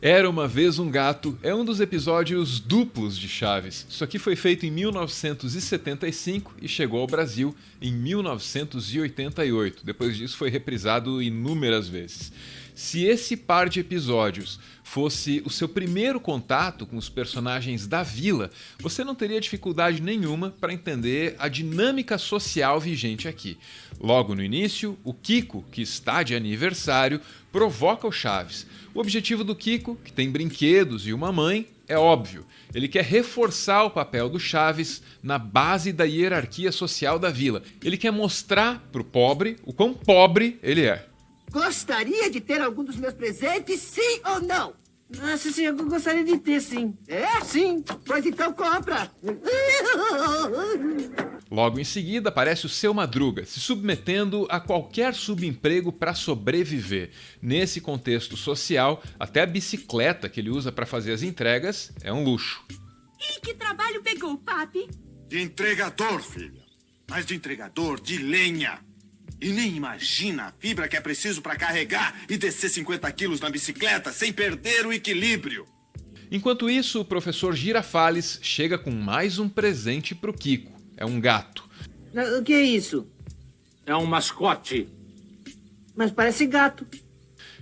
Era uma vez um gato é um dos episódios duplos de Chaves. Isso aqui foi feito em 1975 e chegou ao Brasil em 1988. Depois disso foi reprisado inúmeras vezes. Se esse par de episódios fosse o seu primeiro contato com os personagens da Vila, você não teria dificuldade nenhuma para entender a dinâmica social vigente aqui. Logo no início, o Kiko, que está de aniversário, provoca o Chaves. O objetivo do Kiko, que tem brinquedos e uma mãe, é óbvio. Ele quer reforçar o papel do Chaves na base da hierarquia social da vila. Ele quer mostrar pro pobre o quão pobre ele é. Gostaria de ter algum dos meus presentes, sim ou não? Sim, eu gostaria de ter, sim. É? Sim. Pois então compra. Logo em seguida aparece o Seu Madruga, se submetendo a qualquer subemprego para sobreviver. Nesse contexto social, até a bicicleta que ele usa para fazer as entregas é um luxo. E que trabalho pegou, papi? De entregador, filha. Mas de entregador de lenha. E nem imagina a fibra que é preciso para carregar e descer 50 quilos na bicicleta sem perder o equilíbrio. Enquanto isso, o professor Girafales chega com mais um presente pro Kiko. É um gato. O que é isso? É um mascote. Mas parece gato.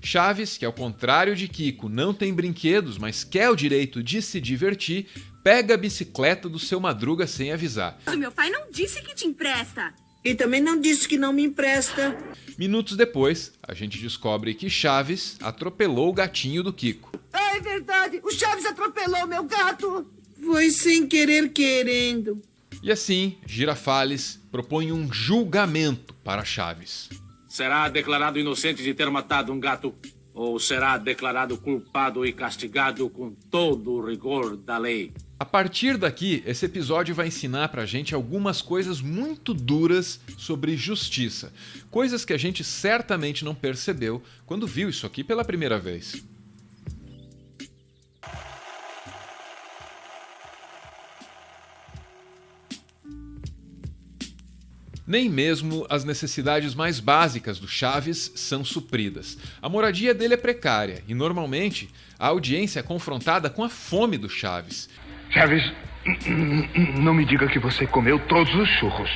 Chaves, que ao contrário de Kiko não tem brinquedos, mas quer o direito de se divertir, pega a bicicleta do Seu Madruga sem avisar. O meu pai não disse que te empresta. E também não disse que não me empresta. Minutos depois, a gente descobre que Chaves atropelou o gatinho do Kiko. É verdade, o Chaves atropelou meu gato. Foi sem querer querendo. E assim, Girafales propõe um julgamento para Chaves. Será declarado inocente de ter matado um gato ou será declarado culpado e castigado com todo o rigor da lei? A partir daqui, esse episódio vai ensinar pra gente algumas coisas muito duras sobre justiça. Coisas que a gente certamente não percebeu quando viu isso aqui pela primeira vez. Nem mesmo as necessidades mais básicas do Chaves são supridas. A moradia dele é precária e, normalmente, a audiência é confrontada com a fome do Chaves. Chaves, não me diga que você comeu todos os churros.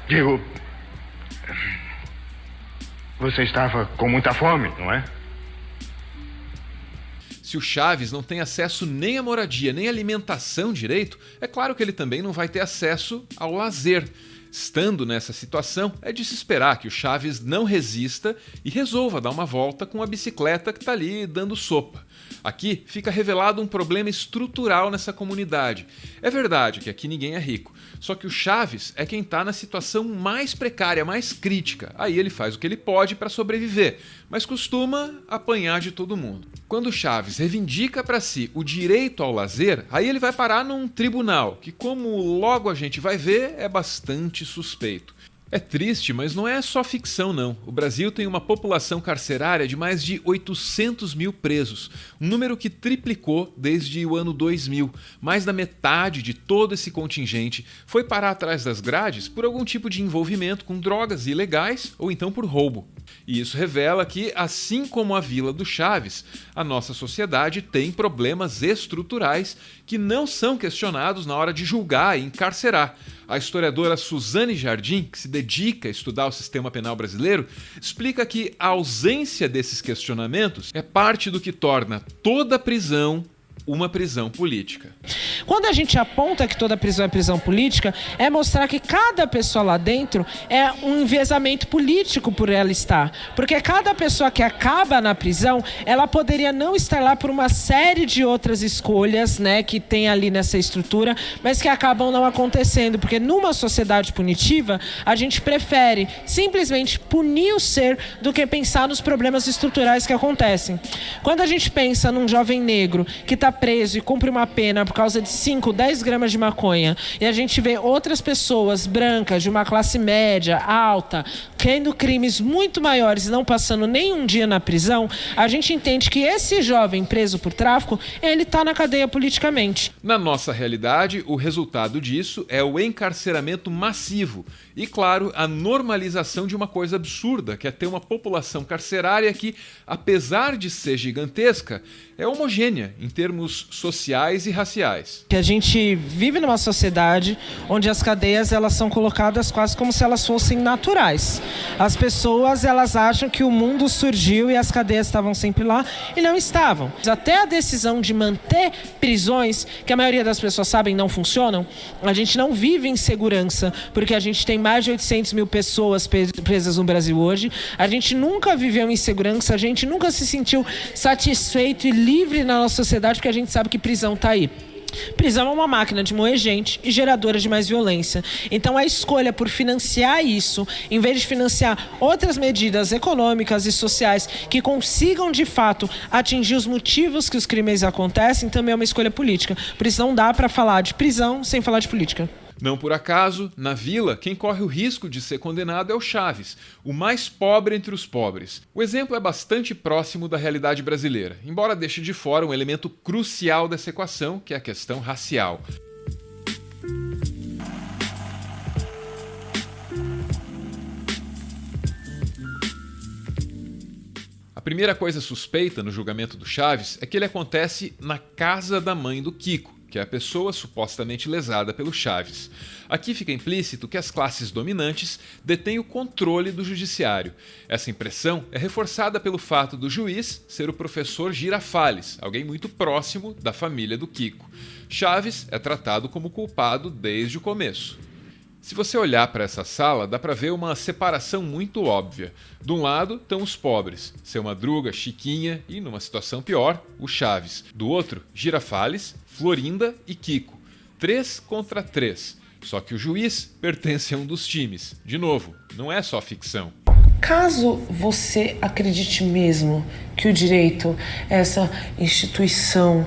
Digo, você estava com muita fome, não é? Se o Chaves não tem acesso nem à moradia, nem à alimentação direito, é claro que ele também não vai ter acesso ao lazer. Estando nessa situação, é de se esperar que o Chaves não resista e resolva dar uma volta com a bicicleta que está ali dando sopa. Aqui fica revelado um problema estrutural nessa comunidade. É verdade que aqui ninguém é rico, só que o Chaves é quem está na situação mais precária, mais crítica. Aí ele faz o que ele pode para sobreviver, mas costuma apanhar de todo mundo. Quando o Chaves reivindica para si o direito ao lazer, aí ele vai parar num tribunal, que como logo a gente vai ver, é bastante suspeito. É triste, mas não é só ficção não. O Brasil tem uma população carcerária de mais de 800 mil presos, um número que triplicou desde o ano 2000. Mais da metade de todo esse contingente foi parar atrás das grades por algum tipo de envolvimento com drogas ilegais ou então por roubo. E isso revela que, assim como a Vila do Chaves, a nossa sociedade tem problemas estruturais que não são questionados na hora de julgar e encarcerar. A historiadora Suzane Jardim, que se dedica a estudar o sistema penal brasileiro, explica que a ausência desses questionamentos é parte do que torna toda prisão uma prisão política. Quando a gente aponta que toda prisão é prisão política, é mostrar que cada pessoa lá dentro é um enviesamento político por ela estar. Porque cada pessoa que acaba na prisão, ela poderia não estar lá por uma série de outras escolhas, né, que tem ali nessa estrutura, mas que acabam não acontecendo. Porque numa sociedade punitiva, a gente prefere simplesmente punir o ser do que pensar nos problemas estruturais que acontecem. Quando a gente pensa num jovem negro que está preso e cumpre uma pena por causa de 5, 10 gramas de maconha, e a gente vê outras pessoas brancas de uma classe média, alta, tendo crimes muito maiores e não passando nem um dia na prisão, a gente entende que esse jovem preso por tráfico, ele está na cadeia politicamente. Na nossa realidade, o resultado disso é o encarceramento massivo e, claro, a normalização de uma coisa absurda, que é ter uma população carcerária que, apesar de ser gigantesca, é homogênea em termos sociais e raciais. Que a gente vive numa sociedade onde as cadeias elas são colocadas quase como se elas fossem naturais. As pessoas elas acham que o mundo surgiu e as cadeias estavam sempre lá e não estavam. Até a decisão de manter prisões, que a maioria das pessoas sabem não funcionam, a gente não vive em segurança, porque a gente tem mais de 800 mil pessoas presas no Brasil hoje. A gente nunca viveu em segurança, a gente nunca se sentiu satisfeito e livre na nossa sociedade, porque a gente sabe que prisão está aí. Prisão é uma máquina de moer gente e geradora de mais violência. Então a escolha por financiar isso, em vez de financiar outras medidas econômicas e sociais que consigam de fato atingir os motivos que os crimes acontecem, também é uma escolha política. Por isso não dá para falar de prisão sem falar de política. Não por acaso, na Vila, quem corre o risco de ser condenado é o Chaves, o mais pobre entre os pobres. O exemplo é bastante próximo da realidade brasileira, embora deixe de fora um elemento crucial dessa equação, que é a questão racial. A primeira coisa suspeita no julgamento do Chaves é que ele acontece na casa da mãe do Kiko, que é a pessoa supostamente lesada pelo Chaves. Aqui fica implícito que as classes dominantes detêm o controle do judiciário. Essa impressão é reforçada pelo fato do juiz ser o professor Girafales, alguém muito próximo da família do Kiko. Chaves é tratado como culpado desde o começo. Se você olhar para essa sala, dá para ver uma separação muito óbvia. De um lado estão os pobres, Seu Madruga, Chiquinha e, numa situação pior, o Chaves. Do outro, Girafales, Florinda e Kiko. 3 contra 3. Só que o juiz pertence a um dos times. De novo, não é só ficção. Caso você acredite mesmo que o direito é essa instituição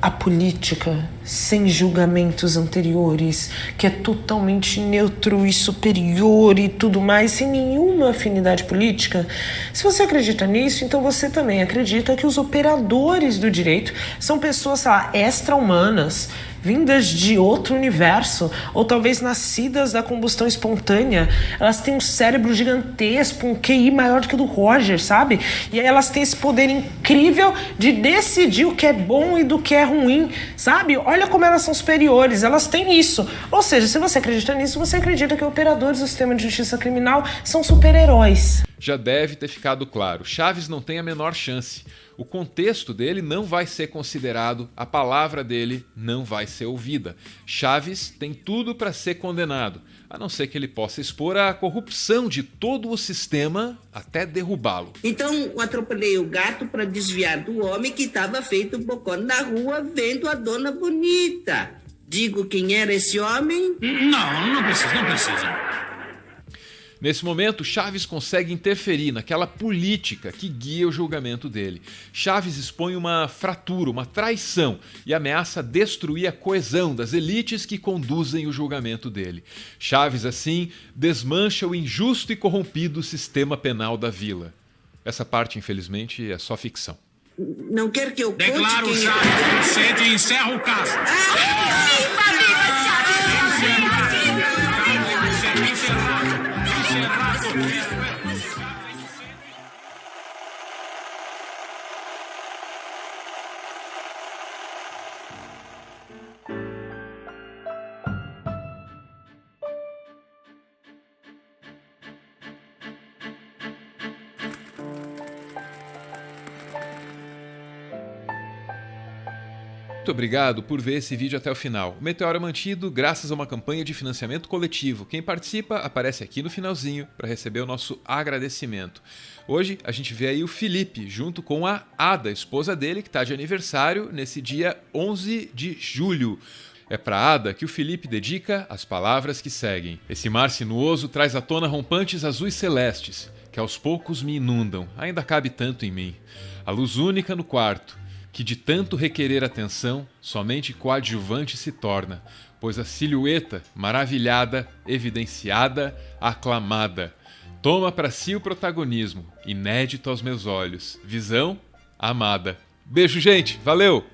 apolítica, sem julgamentos anteriores, que é totalmente neutro e superior e tudo mais, sem nenhuma afinidade política, se você acredita nisso, então você também acredita que os operadores do direito são pessoas, sei lá, extra-humanas, vindas de outro universo, ou talvez nascidas da combustão espontânea. Elas têm um cérebro gigantesco, um QI maior do que o do Roger, sabe? E aí elas têm esse poder incrível de decidir o que é bom e do que é ruim, sabe? Olha como elas são superiores, elas têm isso. Ou seja, se você acredita nisso, você acredita que operadores do sistema de justiça criminal são super-heróis. Já deve ter ficado claro, Chaves não tem a menor chance. O contexto dele não vai ser considerado, a palavra dele não vai ser ouvida. Chaves tem tudo para ser condenado, a não ser que ele possa expor a corrupção de todo o sistema até derrubá-lo. Então eu atropelei o gato para desviar do homem que estava feito bocó na rua vendo a dona bonita. Digo quem era esse homem? Não precisa. Nesse momento, Chaves consegue interferir naquela política que guia o julgamento dele. Chaves expõe uma fratura, uma traição e ameaça destruir a coesão das elites que conduzem o julgamento dele. Chaves, assim, desmancha o injusto e corrompido sistema penal da Vila. Essa parte, infelizmente, é só ficção. Não quer que eu conte Declaro quem... Chaves inocente e encerro o caso. Muito obrigado por ver esse vídeo até o final. O Meteoro é mantido graças a uma campanha de financiamento coletivo. Quem participa aparece aqui no finalzinho para receber o nosso agradecimento. Hoje a gente vê aí o Felipe junto com a Ada, esposa dele, que está de aniversário nesse dia 11 de julho. É para Ada que o Felipe dedica as palavras que seguem. Esse mar sinuoso traz à tona rompantes azuis celestes, que aos poucos me inundam, ainda cabe tanto em mim. A luz única no quarto. que de tanto requerer atenção, somente coadjuvante se torna, pois a silhueta, maravilhada, evidenciada, aclamada, toma para si o protagonismo, inédito aos meus olhos. Visão amada. Beijo, gente. Valeu!